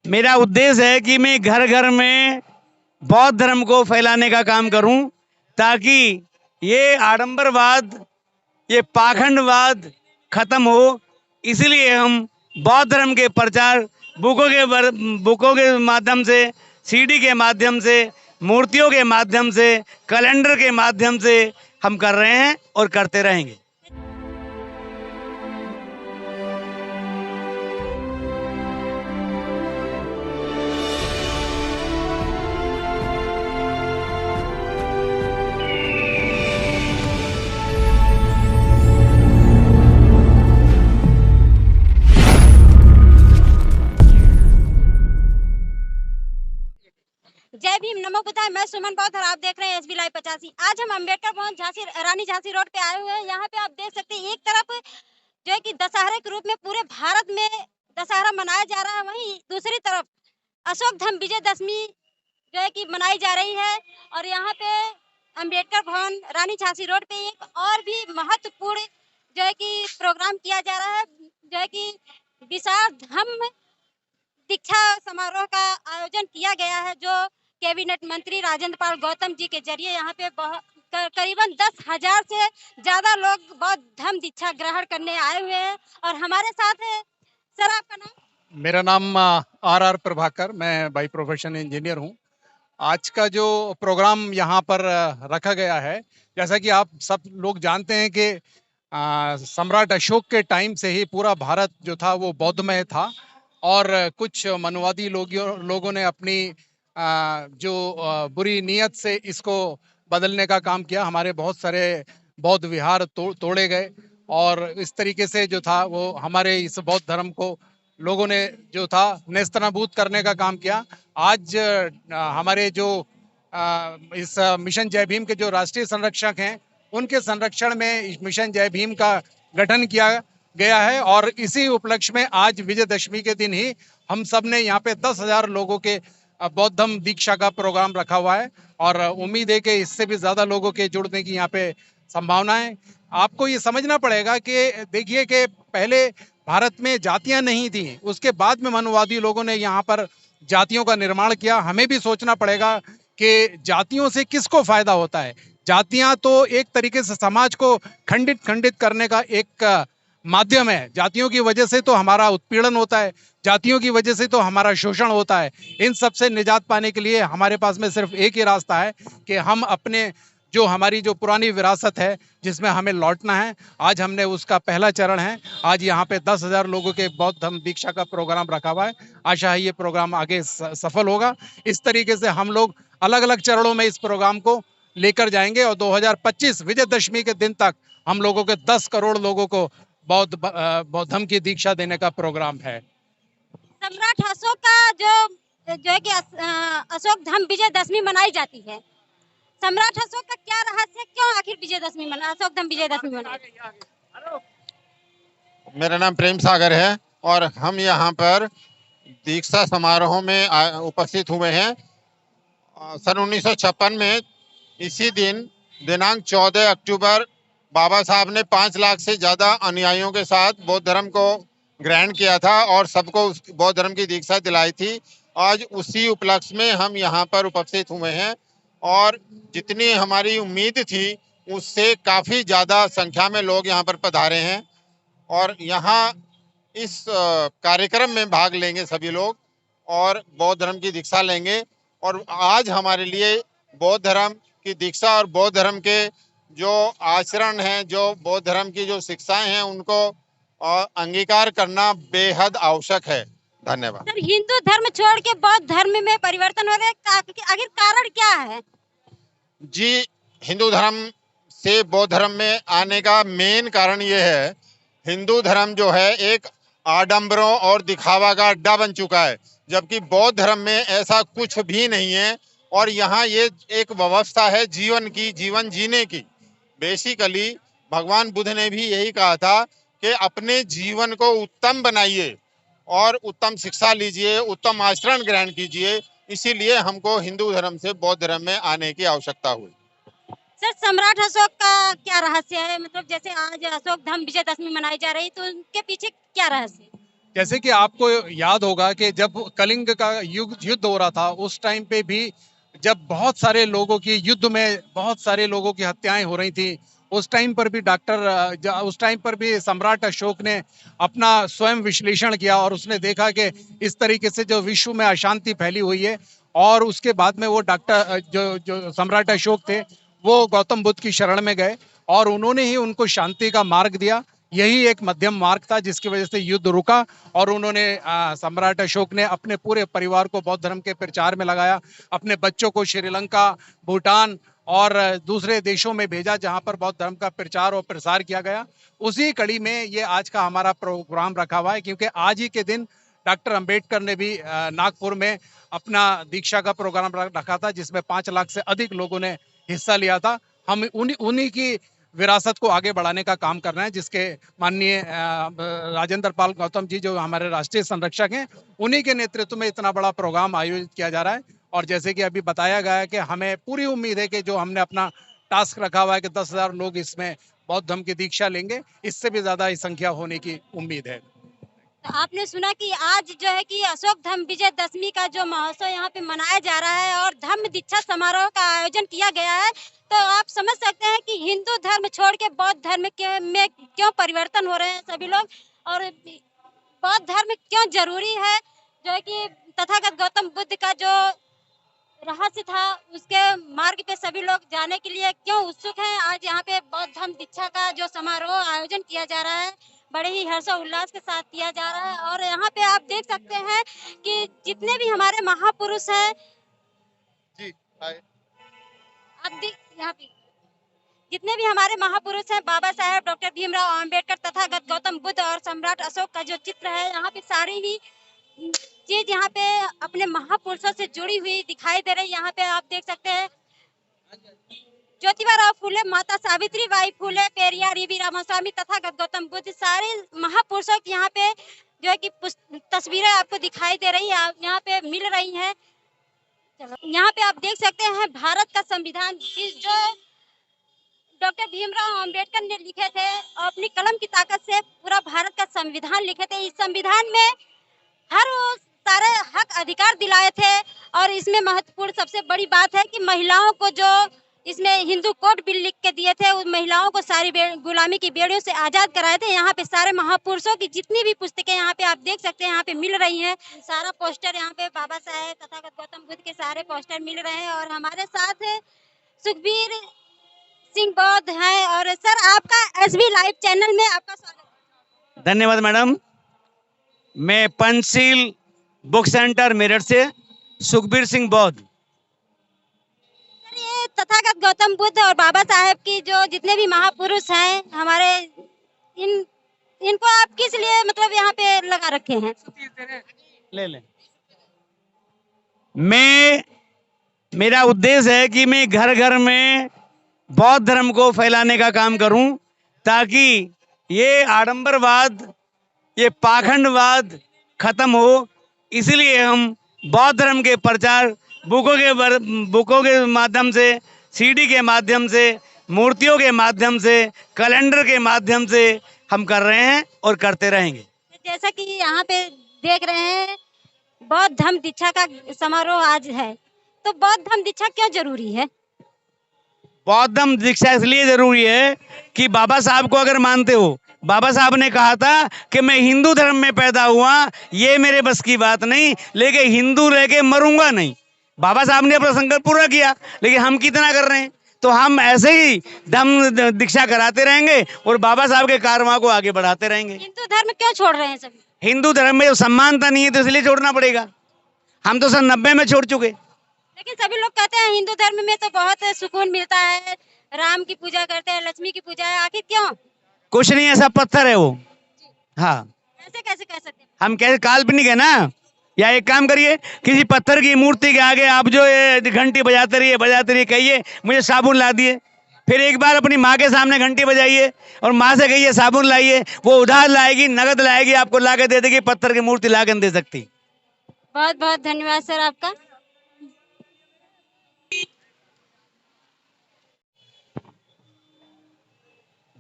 मेरा उद्देश्य है कि मैं घर घर में बौद्ध धर्म को फैलाने का काम करूं, ताकि ये आडंबरवाद, ये पाखंडवाद खत्म हो। इसलिए हम बौद्ध धर्म के प्रचार बुकों के माध्यम से, सीडी के माध्यम से, मूर्तियों के माध्यम से, कैलेंडर के माध्यम से हम कर रहे हैं और करते रहेंगे। जय भीम, नमो बुद्धाय। मैं सुमन बौद्ध और आप देख रहे हैं एसबी लाइव 85। आज हम अम्बेडकर भवन रानी झांसी रोड पे आए हुए हैं। यहाँ पे आप देख सकते हैं, एक तरफ जो है कि दशहरे के रूप में पूरे भारत में दशहरा मनाया जा रहा है, वहीं दूसरी तरफ अशोक धम विजयदशमी जो है कि मनाई जा रही है। और यहाँ पे अम्बेडकर भवन रानी झांसी रोड पे एक और भी महत्वपूर्ण जो है कि प्रोग्राम किया जा रहा है, जो है कि विशाल धम्म दीक्षा समारोह का आयोजन किया गया है, जो कैबिनेट मंत्री राजेंद्र पाल गौतम जी के जरिए यहाँ पे करीबन 10,000 से ज्यादा लोग बौद्ध धम्म दीक्षा ग्रहण करने आए हुए हैं। और हमारे साथ है सर, आपका नाम? मेरा नाम आर प्रभाकर, मैं बाई प्रोफेशन इंजीनियर हूँ। आज का जो प्रोग्राम यहाँ पर रखा गया है, जैसा कि आप सब लोग जानते हैं कि सम्राट अशोक के टाइम से ही पूरा भारत जो था वो बौद्धमय था, और कुछ मनुवादी लोगों ने अपनी जो बुरी नीयत से इसको बदलने का काम किया। हमारे बहुत सारे बौद्ध विहार तोड़े गए, और इस तरीके से जो था वो हमारे इस बौद्ध धर्म को लोगों ने जो था नेस्तनाबूद करने का काम किया। आज हमारे जो इस मिशन जय भीम के जो राष्ट्रीय संरक्षक हैं, उनके संरक्षण में इस मिशन जय भीम का गठन किया गया है, और इसी उपलक्ष्य में आज विजयदशमी के दिन ही हम सब ने यहाँ पे 10,000 लोगों के बौद्ध धम्म दीक्षा का प्रोग्राम रखा हुआ है, और उम्मीद है कि इससे भी ज्यादा लोगों के जुड़ने की यहाँ पे संभावना है। आपको ये समझना पड़ेगा कि देखिए कि पहले भारत में जातियां नहीं थी, उसके बाद में मनुवादी लोगों ने यहाँ पर जातियों का निर्माण किया। हमें भी सोचना पड़ेगा कि जातियों से किसको फायदा होता है। जातियां तो एक तरीके से समाज को खंडित करने का एक माध्यम है। जातियों की वजह से तो हमारा उत्पीड़न होता है, जातियों की वजह से तो हमारा शोषण होता है। इन सब से निजात पाने के लिए हमारे पास में सिर्फ एक ही रास्ता है कि हम अपने जो हमारी जो पुरानी विरासत है, जिसमें हमें लौटना है। आज हमने उसका पहला चरण है। आज यहाँ पे 10,000 लोगों के बौद्ध धम्म दीक्षा का प्रोग्राम रखा हुआ है। आशा है ये प्रोग्राम आगे सफल होगा। इस तरीके से हम लोग अलग अलग चरणों में इस प्रोग्राम को लेकर जाएंगे, और 2025 विजयदशमी के दिन तक हम लोगों के 10 करोड़ लोगों को बौद्ध धम्म की दीक्षा देने का प्रोग्राम है। सम्राट अशोक का जो है कि अशोक धम्म विजयदशमी मनाई जाती है। सम्राट अशोक का क्या रहस्य है, क्यों आखिर विजयदशमी मना अशोक धम्म विजयदशमी मना? मेरा नाम प्रेम सागर है, और हम यहाँ पर दीक्षा समारोह में उपस्थित हुए हैं। सन 1956 में इसी दिन दिनांक 14 अक्टूबर बाबा साहब ने 5 लाख से ज़्यादा अनुयायियों के साथ बौद्ध धर्म को ग्रहण किया था, और सबको बौद्ध धर्म की दीक्षा दिलाई थी। आज उसी उपलक्ष्य में हम यहाँ पर उपस्थित हुए हैं, और जितनी हमारी उम्मीद थी उससे काफ़ी ज़्यादा संख्या में लोग यहाँ पर पधारे हैं, और यहाँ इस कार्यक्रम में भाग लेंगे सभी लोग, और बौद्ध धर्म की दीक्षा लेंगे। और आज हमारे लिए बौद्ध धर्म की दीक्षा और बौद्ध धर्म के जो आचरण हैं, जो बौद्ध धर्म की जो शिक्षाएं हैं, उनको अंगीकार करना बेहद आवश्यक है। धन्यवाद। सर, हिंदू धर्म छोड़ के बौद्ध धर्म में परिवर्तन हो रहा है, आखिर कारण क्या है? जी, हिंदू धर्म से बौद्ध धर्म में आने का मेन कारण ये है, हिंदू धर्म जो है एक आडंबरों और दिखावा का अड्डा बन चुका है, जबकि बौद्ध धर्म में ऐसा कुछ भी नहीं है। और यहाँ ये एक व्यवस्था है जीवन की, जीवन जीने की। बेसिकली भगवान बुद्ध ने भी यही कहा था कि अपने जीवन को उत्तम बनाइए और उत्तम शिक्षा लीजिए, उत्तम आचरण ग्रहण कीजिए। इसीलिए हमको हिंदू धर्म से बौद्ध धर्म में आने की आवश्यकता हुई। सर, सम्राट अशोक का क्या रहस्य है? मतलब जैसे आज अशोक धम्म विजयदशमी मनाई जा रही, तो उनके पीछे क्या रहस्य है? जैसे कि आपको याद होगा कि जब कलिंग का युद्ध हो रहा था, उस टाइम पे भी जब बहुत सारे लोगों की युद्ध में बहुत सारे लोगों की हत्याएं हो रही थी, उस टाइम पर भी उस टाइम पर भी सम्राट अशोक ने अपना स्वयं विश्लेषण किया और उसने देखा कि इस तरीके से जो विश्व में अशांति फैली हुई है, और उसके बाद में वो जो जो सम्राट अशोक थे, वो गौतम बुद्ध की शरण में गए और उन्होंने ही उनको शांति का मार्ग दिया। यही एक मध्यम मार्ग था जिसकी वजह से युद्ध रुका, और उन्होंने सम्राट अशोक ने अपने पूरे परिवार को बौद्ध धर्म के प्रचार में लगाया, अपने बच्चों को श्रीलंका, भूटान और दूसरे देशों में भेजा जहां पर बौद्ध धर्म का प्रचार और प्रसार किया गया। उसी कड़ी में ये आज का हमारा प्रोग्राम रखा हुआ है, क्योंकि आज ही के दिन डॉक्टर अंबेडकर ने भी नागपुर में अपना दीक्षा का प्रोग्राम रखा था, जिसमें 5 लाख से अधिक लोगों ने हिस्सा लिया था। हम उन्हीं की विरासत को आगे बढ़ाने का काम कर रहे हैं, जिसके माननीय राजेंद्र पाल गौतम जी, जो हमारे राष्ट्रीय संरक्षक हैं, उन्हीं के नेतृत्व में इतना बड़ा प्रोग्राम आयोजित किया जा रहा है। और जैसे कि अभी बताया गया है कि हमें पूरी उम्मीद है कि जो हमने अपना टास्क रखा हुआ है कि 10,000 लोग इसमें बौद्ध धर्म की दीक्षा लेंगे, इससे भी ज्यादा संख्या होने की उम्मीद है। तो आपने सुना कि आज जो है कि अशोक धम्म विजय दशमी का जो महोत्सव यहाँ पे मनाया जा रहा है और धम्म दीक्षा समारोह का आयोजन किया गया है, तो आप समझ सकते हैं कि हिंदू धर्म छोड़ के बौद्ध धर्म में क्यों परिवर्तन हो रहे हैं सभी लोग, और बौद्ध धर्म क्यों जरूरी है। जो है कि तथागत गौतम बुद्ध का जो रहस्य था उसके मार्ग पे सभी लोग जाने के लिए क्यों उत्सुक हैं। आज यहाँ पे बौद्ध धर्म दीक्षा का जो समारोह आयोजन किया जा रहा है, बड़े ही हर्षोल्लास के साथ किया जा रहा है। और यहाँ पे आप देख सकते हैं कि जितने भी हमारे महापुरुष हैं, जी आप यहाँ पे जितने भी हमारे महापुरुष हैं, बाबा साहेब डॉक्टर भीमराव अंबेडकर, तथागत गौतम बुद्ध और सम्राट अशोक का जो चित्र है, यहाँ पे सारी ही चीज यहाँ पे अपने महापुरुषों से जुड़ी हुई दिखाई दे रही है। यहाँ पे आप देख सकते हैं ज्योतिबा फूले, माता सावित्री बाई फूले, पेरियार ईवी रामास्वामी, तथागत गौतम बुद्ध, सारे महापुरुषों की यहाँ पे जो है कि तस्वीरें आपको दिखाई दे रही है, यहाँ पे मिल रही हैं। यहाँ पे आप देख सकते हैं भारत का संविधान जो डॉक्टर भीमराव अंबेडकर ने लिखे थे और अपनी कलम की ताकत से पूरा भारत का संविधान लिखे थे। इस संविधान में हर सारे हक अधिकार दिलाए थे, और इसमें महत्वपूर्ण सबसे बड़ी बात है कि महिलाओं को जो इसमें हिंदू कोड बिल लिख के दिए थे, उस महिलाओं को सारी गुलामी की बेड़ियों से आजाद कराए थे। यहाँ पे सारे महापुरुषों की जितनी भी पुस्तकें यहाँ पे आप देख सकते हैं यहाँ पे मिल रही हैं। सारा पोस्टर यहाँ पे बाबा साहेब तथागत गौतम बुद्ध के सारे पोस्टर मिल रहे हैं। और हमारे साथ सुखबीर सिंह बौद्ध हैं। और सर, आपका एसबी लाइव चैनल में आपका स्वागत है। धन्यवाद मैडम। मैं पंचशील बुक सेंटर मेरठ से सुखबीर सिंह बौद्ध। सर, ये तथागत गौतम बुद्ध और बाबा साहेब की जो जितने भी महापुरुष हैं हमारे, इनको आप किस लिए मतलब यहाँ पे लगा रखे हैं? ले मेरा उद्देश्य है कि मैं घर घर में बौद्ध धर्म को फैलाने का काम करूं, ताकि ये आडंबरवाद, ये पाखंडवाद खत्म हो। इसलिए हम बौद्ध धर्म के प्रचार बुकों के माध्यम से, सीडी के माध्यम से, मूर्तियों के माध्यम से, कैलेंडर के माध्यम से हम कर रहे हैं और करते रहेंगे। जैसा कि यहाँ पे देख रहे हैं बौद्ध धर्म दीक्षा का समारोह आज है, तो बौद्ध धर्म दीक्षा क्यों जरूरी है? बौद्ध धर्म दीक्षा इसलिए जरूरी है कि बाबा साहब को अगर मानते हो, बाबा साहब ने कहा था कि मैं हिंदू धर्म में पैदा हुआ, ये मेरे बस की बात नहीं, लेकिन हिंदू रह के मरूंगा नहीं। बाबा साहब ने अपना संकल्प पूरा किया, लेकिन हम कितना कर रहे हैं? तो हम ऐसे ही धम्म दीक्षा कराते रहेंगे और बाबा साहब के कारवां को आगे बढ़ाते रहेंगे। हिंदू धर्म क्यों छोड़ रहे हैं सभी? हिंदू धर्म में जो सम्मानता नहीं है तो इसलिए छोड़ना पड़ेगा। हम तो सन 90 में छोड़ चुके। लेकिन सभी लोग कहते हैं हिंदू धर्म में तो बहुत सुकून मिलता है, राम की पूजा करते हैं, लक्ष्मी की पूजा है, आखिर क्यों? कुछ नहीं, ऐसा पत्थर है वो। हाँ, ऐसे कैसे कह सकते हैं? हम कैसे काल्पनिक है ना। या एक काम करिए, किसी पत्थर की मूर्ति के आगे आप जो ये घंटी बजाते रहिए, कहिए मुझे साबुन ला दिए। फिर एक बार अपनी माँ के सामने घंटी बजाइए और माँ से कहिए साबुन लाइए, वो उधार लाएगी, नगद लाएगी, आपको ला के दे देगी। पत्थर की मूर्ति ला के दे सकती। बहुत बहुत धन्यवाद सर आपका।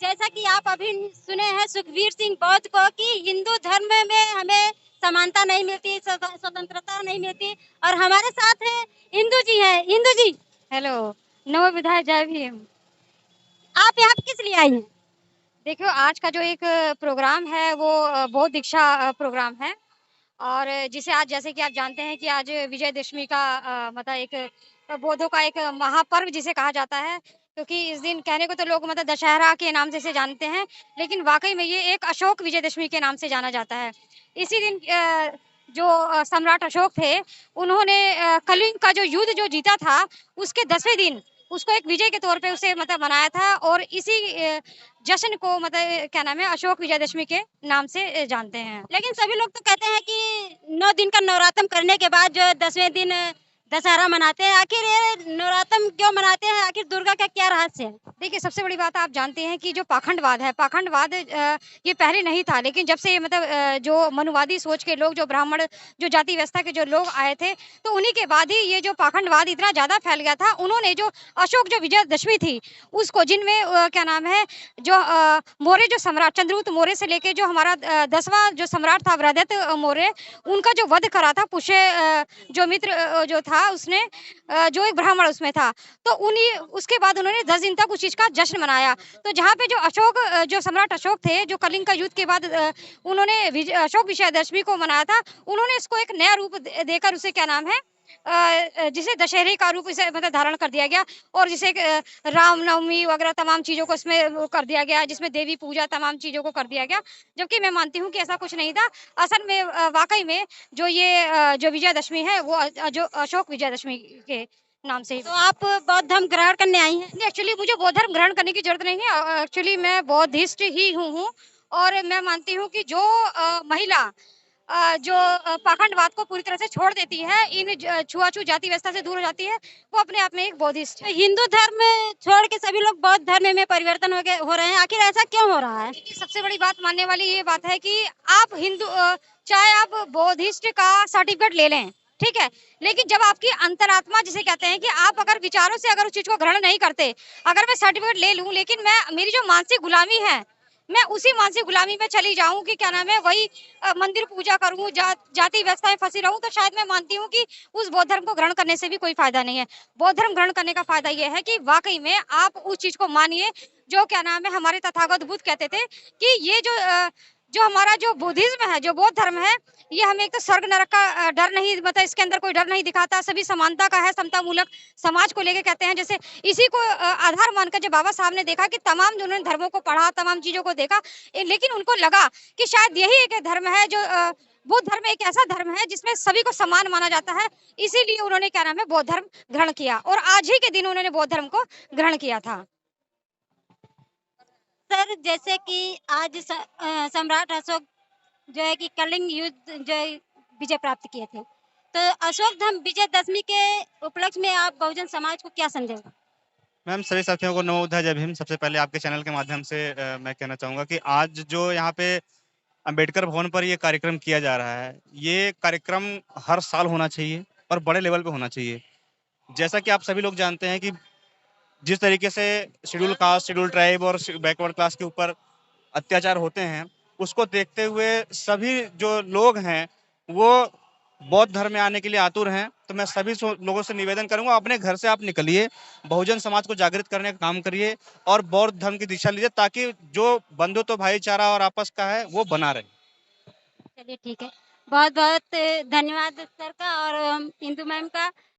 जैसा कि आप अभी सुने हैं सुखवीर सिंह बौद्ध को कि हिंदू धर्म में हमें समानता नहीं मिलती, स्वतंत्रता नहीं मिलती। और हमारे साथ है इंदु जी है। इंदु जी हेलो, नमो बुद्धाय, जय भीम। आप यहाँ पे किस लिए आई हैं? देखियो, आज का जो एक प्रोग्राम है वो बौद्ध दीक्षा प्रोग्राम है। और जिसे आज, जैसे कि आप जानते हैं कि आज विजयदशमी का मतलब एक बौद्धों का एक महापर्व जिसे कहा जाता है, क्योंकि इस दिन कहने को तो लोग मतलब दशहरा के नाम से इसे जानते हैं, लेकिन वाकई में ये एक अशोक विजयदशमी के नाम से जाना जाता है। इसी दिन जो सम्राट अशोक थे, उन्होंने कलिंग का जो युद्ध जो जीता था, उसके 10वें दिन उसको एक विजय के तौर पे उसे मतलब मनाया था। और इसी जश्न को मतलब क्या नाम है, अशोक विजयदशमी के नाम से जानते हैं। लेकिन सभी लोग तो कहते हैं कि 9 दिन का नवरात्म करने के बाद जो 10वें दिन दशहरा मनाते हैं। आखिर ये नवरात्म क्यों मनाते हैं? आखिर दुर्गा का क्या रहस्य है? देखिए, सबसे बड़ी बात आप जानते हैं कि जो पाखंडवाद है, पाखंडवाद ये पहले नहीं था, लेकिन जब से मतलब जो मनुवादी सोच के लोग, जो ब्राह्मण, जो जाति व्यवस्था के जो लोग आए थे, तो उन्हीं के बाद ही ये जो पाखंडवाद इतना ज़्यादा फैल गया था। उन्होंने जो अशोक जो विजयदशमी थी, उसको जिनमें क्या नाम है, जो मौर्य जो सम्राट चंद्रगुप्त मौर्य से लेके जो हमारा 10वां जो सम्राट था वृहदत्त मौर्य, उनका जो वध करा था पुष्य जो मित्र जो था उसने, जो एक ब्राह्मण उसमें था, तो उन्हीं उसके बाद उन्होंने 10 दिन तक उस चीज़ का जश्न मनाया। तो जहाँ पे जो अशोक जो सम्राट अशोक थे, जो कलिंग का युद्ध के बाद उन्होंने अशोक विजयदशमी को मनाया था, उन्होंने इसको एक नया रूप देकर उसे क्या नाम है, जिसे दशहरे का रूप इसे मतलब धारण कर दिया गया। और जिसे रामनवमी वगैरह तमाम चीज़ों को इसमें वो कर दिया गया, जिसमें देवी पूजा तमाम चीज़ों को कर दिया गया, जबकि मैं मानती हूँ कि ऐसा कुछ नहीं था। असल में वाकई में जो ये जो विजयदशमी है वो जो अशोक विजयदशमी के नाम से। तो आप बौद्ध धर्म ग्रहण करने आई हैं? नहीं, एक्चुअली मुझे बौद्ध धर्म ग्रहण करने की जरूरत नहीं है। एक्चुअली मैं बौद्धिस्ट ही हूँ। और मैं मानती हूँ कि जो महिला जो पाखंडवाद को पूरी तरह से छोड़ देती है, इन छुआछूत जाति व्यवस्था से दूर हो जाती है, वो अपने आप में एक बौद्धिस्ट है। हिंदू धर्म छोड़ के सभी लोग बौद्ध धर्म में परिवर्तन हो रहे हैं। आखिर ऐसा क्यों हो रहा है? सबसे बड़ी बात मानने वाली ये बात है कि आप हिंदू चाहे आप बौद्धिस्ट का सर्टिफिकेट ले लें, ठीक है, लेकिन जब आपकी अंतरात्मा जिसे कहते हैं कि आप अगर विचारों से अगर उस चीज को ग्रहण नहीं करते, अगर मैं सर्टिफिकेट ले लूं लेकिन मैं मेरी जो मानसिक गुलामी है, मैं उसी मानसिक गुलामी में चली जाऊं कि क्या नाम है, वही मंदिर पूजा करूं, जाति व्यवस्था में फंसी रहूं, तो शायद मैं मानती हूं कि उस बौद्ध धर्म को ग्रहण करने से भी कोई फायदा नहीं है। बौद्ध धर्म ग्रहण करने का फायदा यह है कि वाकई में आप उस चीज को मानिए जो क्या नाम है, हमारे तथागत बुद्ध कहते थे कि ये जो हमारा जो बुद्धिज्म है, जो बौद्ध धर्म है, ये हमें एक तो स्वर्ग नरक का डर नहीं, मतलब इसके अंदर कोई डर नहीं दिखाता, सभी समानता का है, समता मूलक समाज को लेके कहते हैं। जैसे इसी को आधार मानकर जब बाबा साहब ने देखा कि तमाम जो उन्होंने धर्मों को पढ़ा, तमाम चीजों को देखा, लेकिन उनको लगा कि शायद यही एक धर्म है जो बौद्ध धर्म एक ऐसा धर्म है जिसमें सभी को समान माना जाता है। इसीलिए उन्होंने क्या नाम है, बौद्ध धर्म ग्रहण किया, और आज ही के दिन उन्होंने बौद्ध धर्म को ग्रहण किया था। सर, जैसे कि आज सम्राट अशोक जो है कि कलिंग युद्ध जो है विजय प्राप्त किए थे, तो अशोक धाम विजयदशमी के उपलक्ष्य में आप बहुजन समाज को क्या संदेश? मैम, सभी साथियों को नमो बुद्धाय, जय भीम। सबसे पहले आपके चैनल के माध्यम से मैं कहना चाहूँगा कि आज जो यहाँ पे अंबेडकर भवन पर ये कार्यक्रम किया जा रहा है, ये कार्यक्रम हर साल होना चाहिए और बड़े लेवल पे होना चाहिए। जैसा कि आप सभी लोग जानते हैं कि जिस तरीके से शेड्यूल कास्ट, शेड्यूल ट्राइब और बैकवर्ड क्लास के ऊपर अत्याचार होते हैं, उसको देखते हुए सभी जो लोग हैं वो बौद्ध धर्म में आने के लिए आतुर हैं। तो मैं सभी लोगों से निवेदन करूंगा, अपने घर से आप निकलिए, बहुजन समाज को जागृत करने का काम करिए और बौद्ध धर्म की दिशा लीजिए, ताकि जो बंधुत्व भाईचारा और आपस का है वो बना रहे। चलिए, ठीक है, बहुत बहुत धन्यवाद सर का और इंदु मैम का।